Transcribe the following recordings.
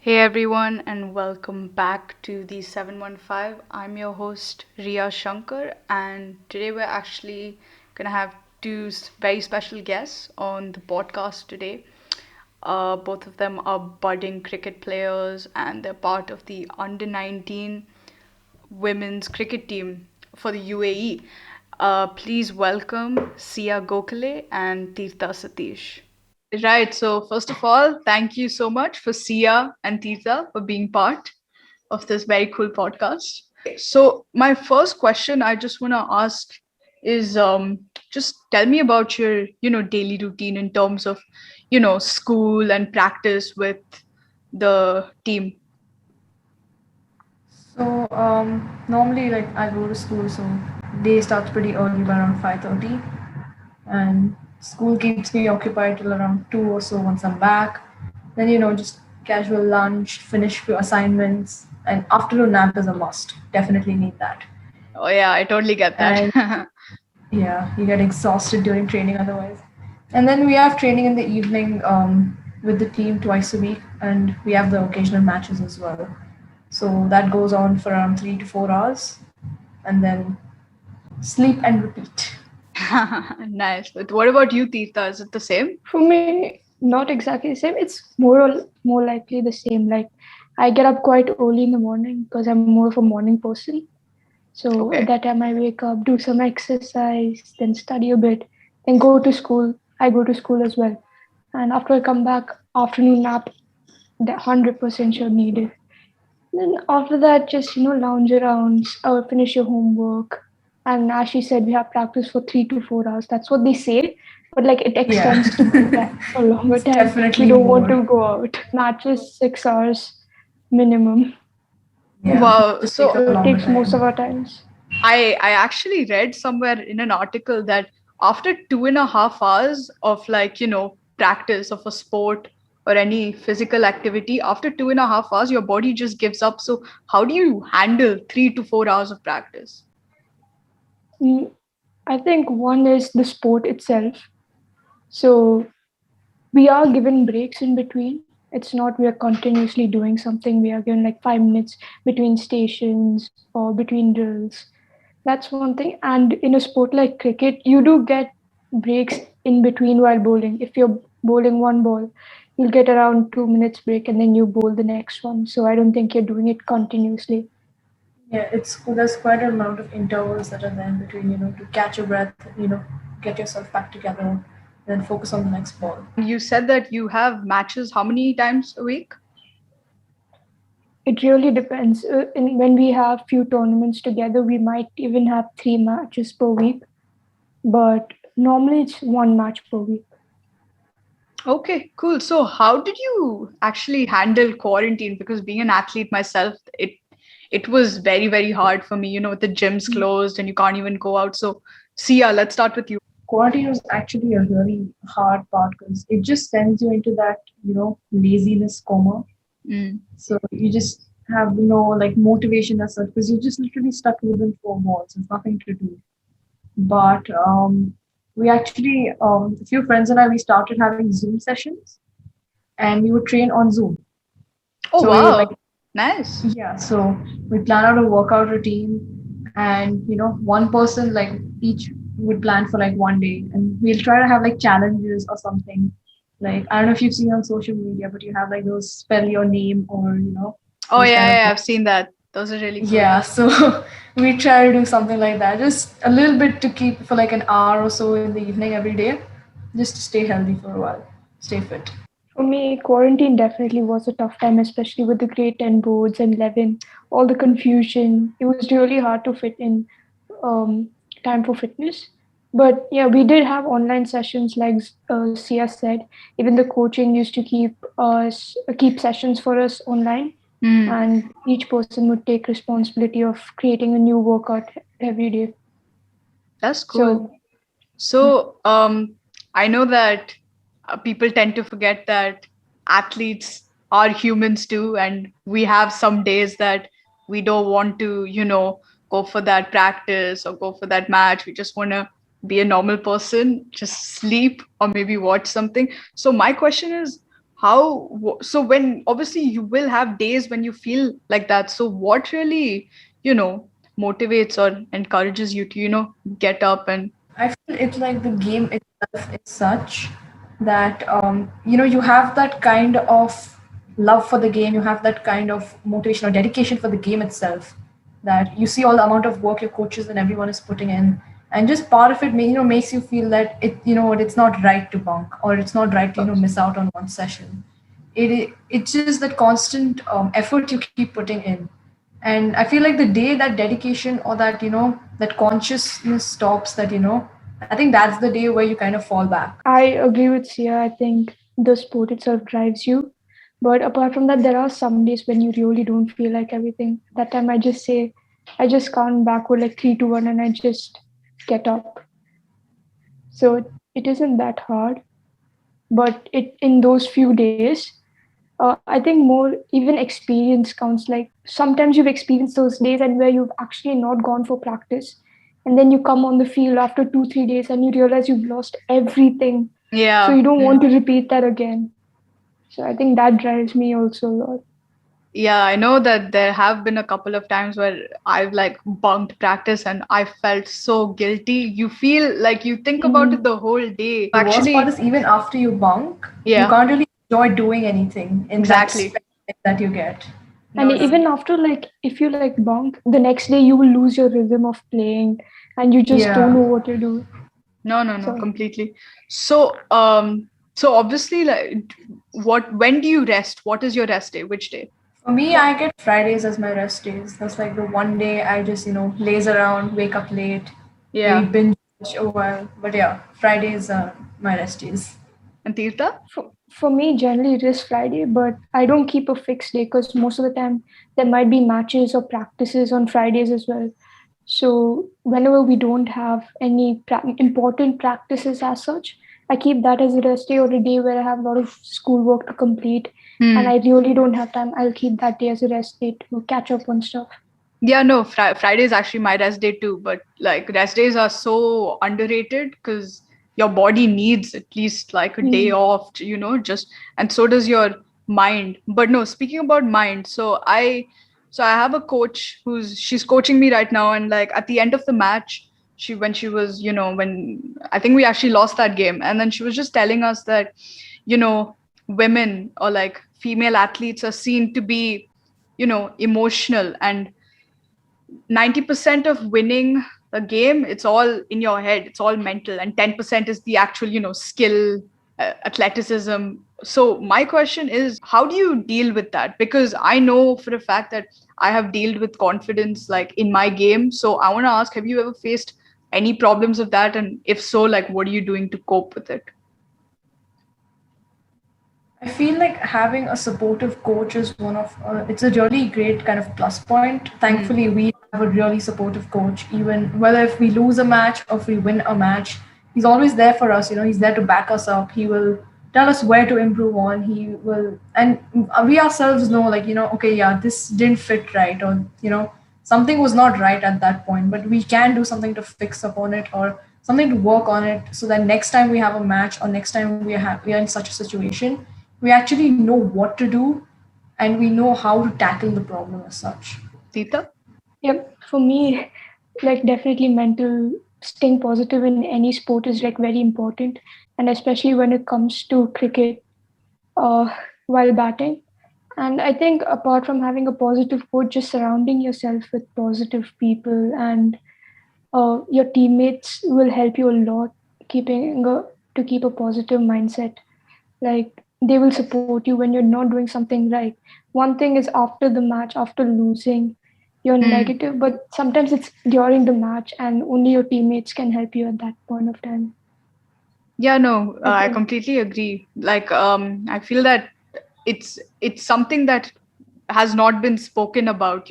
Hey everyone, and welcome back to the 715. I'm your host Ria Shankar, and today we're actually gonna have very special guests on the podcast today. Both of them are budding cricket players, and they're part of the under 19 women's cricket team for the UAE. Please welcome Sia Gokhale and Tirtha Satish. Right. So, first of all, thank you so much for Sia and Tita for being part of this very cool podcast. So, my first question I just want to ask is just tell me about your, daily routine in terms of, school and practice with the team. So normally like I go to school, so day starts pretty early by around 5:30, and school keeps me occupied till around 2 or so once I'm back. Then just casual lunch, finish few assignments, and afternoon nap is a must. Definitely need that. Oh, yeah, I totally get that. And yeah, you get exhausted during training otherwise. And then we have training in the evening with the team twice a week, and we have the occasional matches as well. So that goes on for around 3 to 4 hours, and then sleep and repeat. Nice. But what about you, Tirtha? Is it the same? For me, not exactly the same. It's more likely the same. Like I get up quite early in the morning because I'm more of a morning person. So at Okay. that time I wake up, do some exercise, then study a bit, then go to school. I go to school as well. And after I come back, afternoon nap, that 100% should need it. Then after that, just lounge around or finish your homework. And as she said, we have practice for 3 to 4 hours. That's what they say, but like it Yeah, extends to that for a longer it's time. We definitely don't want to more. go out. Matches 6 hours minimum, Yeah, Wow. just take so a So it longer takes most of time. our times. I actually read somewhere in an article that after 2.5 hours of practice of a sport or any physical activity, after 2.5 hours your body just gives up. So how do you handle 3 to 4 hours of practice? Mm, I think one is the sport itself. So we are given breaks in between. It's not we are continuously doing something. We are given like 5 minutes between stations or between drills. That's one thing. And in a sport like cricket, you do get breaks in between while bowling. If you're bowling one ball, you'll get around 2 minutes break and then you bowl the next one. So I don't think you're doing it continuously. Yeah, it's there's quite an amount of intervals that are there in between, to catch your breath, get yourself back together, then focus on the next ball. And you said that you have matches how many times a week? It really depends. When we have few tournaments together, we might even have 3 matches per week, but normally it's one match per week. Okay, cool. So how did you actually handle quarantine? Because being an athlete myself, it was very, very hard for me, with the gyms closed and you can't even go out. So Sia, let's start with you. Quarantine was actually a really hard part because it just sends you into that, laziness coma. Mm. So you just have no like motivation as such because you're just literally stuck within four walls. There's nothing to do. But we actually, a few friends and I, we started having Zoom sessions, and we would train on Zoom. Oh, So we would like, wow. Nice. yeah, so we plan out a workout routine, and one person like each would plan for like one day, and we'll try to have like challenges or something. Like I don't know if you've seen on social media, but you have like those spell your name or Oh, those yeah, kind yeah, of yeah, things. I've seen that. Those are really cool. Yeah, so we try to do something like that, just a little bit to keep for like an hour or so in the evening every day, just to stay healthy for a while, stay fit. For me, quarantine definitely was a tough time, especially with the grade 10 boards and 11, all the confusion. It was really hard to fit in um, time for fitness. But yeah, we did have online sessions like Sia said. Even the coaching used to keep sessions for us online, Hmm. and each person would take responsibility of creating a new workout every day. That's cool. So So, I know that people tend to forget that athletes are humans too, and we have some days that we don't want to, go for that practice or go for that match. We just want to be a normal person, just sleep or maybe watch something. So, my question is, So when obviously you will have days when you feel like that, so what really, motivates or encourages you to, get up and I feel it's like the game itself is such that you have that kind of love for the game, you have that kind of motivation or dedication for the game itself, that you see all the amount of work your coaches and everyone is putting in, and just part of it makes you feel that it's not right to bunk, or it's not right to miss out on one session. It's just that constant effort you keep putting in. And I feel like the day that dedication or that that consciousness stops, that I think that's the day where you kind of fall back. I agree with Sia. I think the sport itself drives you. But apart from that, there are some days when you really don't feel like everything. That time I just say, I just count backward like 3, 2, 1, and I just get up. So it isn't that hard. But in those few days, I think more even experience counts. Like sometimes you've experienced those days and where you've actually not gone for practice, and then you come on the field after 2, 3 days and you realize you've lost everything. So yeah. you don't want to repeat that again. So I think that drives me also a lot. Yeah, I know that there have been a couple of times where I've like bunked practice and I felt so guilty. You feel like you think about it Mm. the whole day. The worst part Actually, is, even after you bunk, you yeah, can't really enjoy doing anything in that exactly. stretch that you get. And No, no, even after, like, if you like bunk, the next day you will lose your rhythm of playing and you just don't Yeah. know what to do. no, So completely. So, so obviously, like, when do you rest? What is your rest day? Which day? For me, I get Fridays as my rest days. That's like the one day I just, laze around, wake up late, maybe Yeah. binge watch a while. But yeah, Fridays are my rest days. And Tirtha? for me, generally it is Friday, but I don't keep a fixed day because most of the time there might be matches or practices on Fridays as well. So whenever we don't have any important practices as such, I keep that as a rest day or a day where I have a lot of schoolwork to complete and I Hmm. really don't have time. I'll keep that day as a rest day to catch up on stuff. Yeah, no, Friday is actually my rest day too. But like rest days are so underrated because your body needs at least like a day Mm. off, just and so does your mind. But no, speaking about mind, so I have a coach she's coaching me right now, and like at the end of the match, when she was, when I think we actually lost that game, and then she was just telling us that, women or like female athletes are seen to be, emotional, and 90% of winning a game, it's all in your head, it's all mental, and 10% is the actual, skill, athleticism. So my question is, how do you deal with that? Because I know for a fact that I have dealt with confidence like in my game. So I want to ask, have you ever faced any problems of that, and if so, like what are you doing to cope with it? I feel like having a supportive coach is it's a really great kind of plus point. Hmm. Thankfully, we have a really supportive coach. Even whether if we lose a match or if we win a match, he's always there for us. He's there to back us up. He will tell us where to improve on. He will, and we ourselves know, like, okay, yeah, this didn't fit right, or, something was not right at that point, but we can do something to fix upon it, or something to work on it, so that next time we have a match, or next time we are in such a situation, we actually know what to do, and we know how to tackle the problem as such. Tita? Yep, for me, like definitely mental staying positive in any sport is like very important, and especially when it comes to cricket, uh, while batting. And I think apart from having a positive coach, just surrounding yourself with positive people and your teammates will help you a lot to keep a positive mindset. Like they will support you when you're not doing something right. One thing is after the match, after losing, you're Hmm. negative, but sometimes it's during the match and only your teammates can help you at that point of time. Yeah, no, I I think. completely agree. Like, I feel that it's something that has not been spoken about.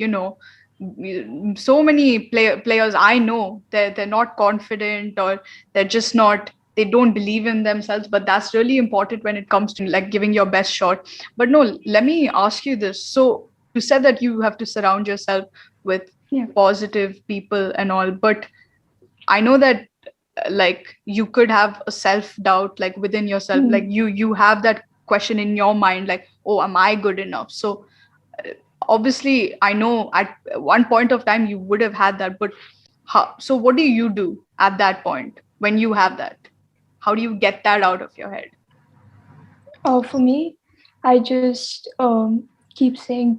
So many players I know, they're not confident, or they're just not. They don't believe in themselves, but that's really important when it comes to like giving your best shot. But no, let me ask you this. So you said that you have to surround yourself with Yeah. positive people and all, but I know that like you could have a self doubt like within yourself, like Mm. you have that question in your mind, like, oh, am I good enough? So obviously, I know at one point of time you would have had that, but so what do you do at that point when you have that? How do you get that out of your head? For me, I just keep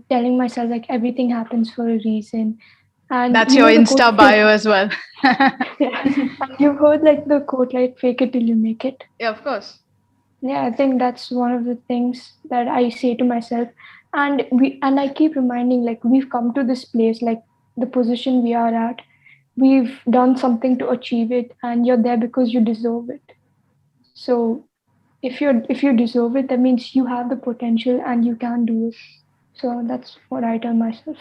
telling myself like everything happens for a reason. And That's you your know the quote, Insta bio as well. yeah. And you've heard like the quote, like fake it till you make it. Yeah, of course. Yeah, I think that's one of the things that I say to myself. And I keep reminding like we've come to this place, like the position we are at. We've done something to achieve it, and you're there because you deserve it. So if you deserve it, that means you have the potential and you can do it. So that's what I tell myself.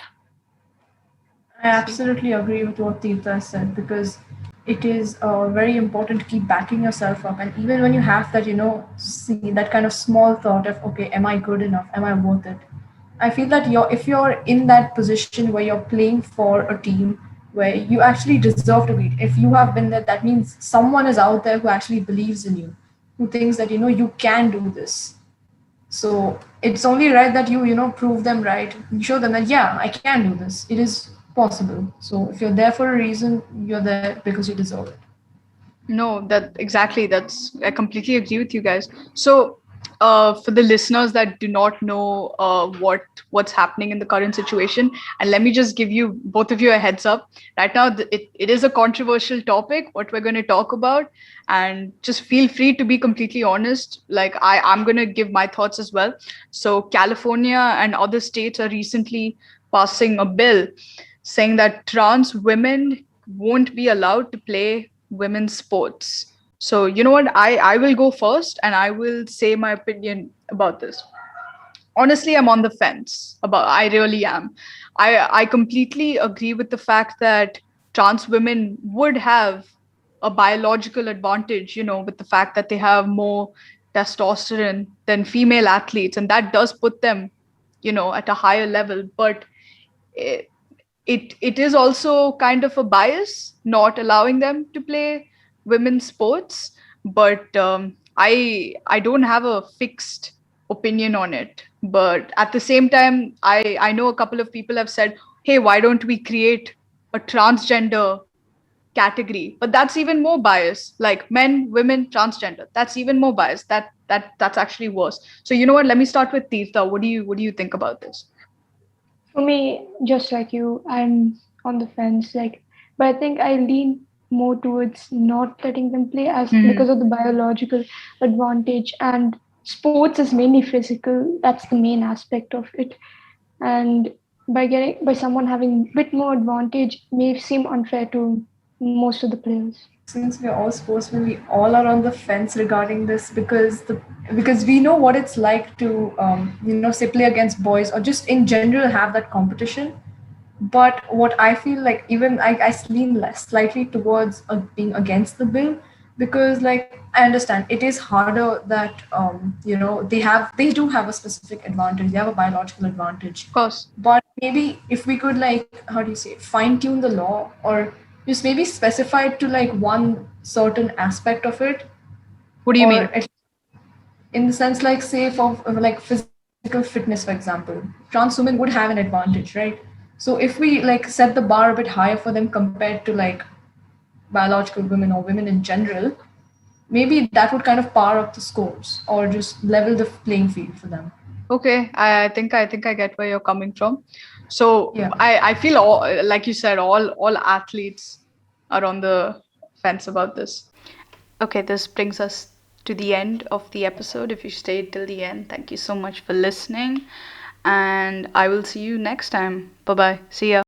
I absolutely agree with what Tirtha said because it is very important to keep backing yourself up. And even when you have that, see that kind of small thought of, okay, am I good enough? Am I worth it? I feel that if you're in that position where you're playing for a team where you actually deserve to be, if you have been there, that means someone is out there who actually believes in you, who thinks that, you can do this. So it's only right that you prove them right. You show them that, yeah, I can do this. It is possible. So if you're there for a reason, you're there because you deserve it. No, that exactly. That's I completely agree with you guys. So, for the listeners that do not know what's happening in the current situation, and let me just give you both of you a heads up. Right now, it is a controversial topic what we're going to talk about, and just feel free to be completely honest. Like I'm going to give my thoughts as well. So, California and other states are recently passing a bill saying that trans women won't be allowed to play women's sports. So, you know what? I will go first and I will say my opinion about this. Honestly, I'm on the fence about I really am. I completely agree with the fact that trans women would have a biological advantage, with the fact that they have more testosterone than female athletes, and that does put them, at a higher level. But it, it is also kind of a bias not allowing them to play women's sports, but I don't have a fixed opinion on it. But at the same time, I know a couple of people have said, hey, why don't we create a transgender category? But that's even more bias, like men, women, transgender. That's even more bias. That's actually worse. So you know what, let me start with Tirtha. What do you think about this? For me, just like you, I'm on the fence. But I think I lean more towards not letting them play as because of the biological advantage. And sports is mainly physical. That's the main aspect of it. And by someone having a bit more advantage may seem unfair to most of the players. Since we're all sportsmen, we all are on the fence regarding this because we know what it's like to say play against boys or just in general have that competition. But what I feel like, even I lean less slightly towards being against the bill because, like, I understand it is harder that they do have a specific advantage. They have a biological advantage, Of course. but maybe if we could, like, how do you say, fine tune the law or just maybe specify it to like one certain aspect of it, What do you or mean? in the sense, like, say for like physical fitness, for example, trans women would have an advantage, right? So if we like set the bar a bit higher for them compared to like biological women or women in general, maybe that would kind of power up the scores or just level the playing field for them. Okay, I think I get where you're coming from. So Yeah. I feel all, like you said, all athletes are on the fence about this. Okay, this brings us to the end of the episode. If you stayed till the end, thank you so much for listening, and I will see you next time. Bye bye. See ya.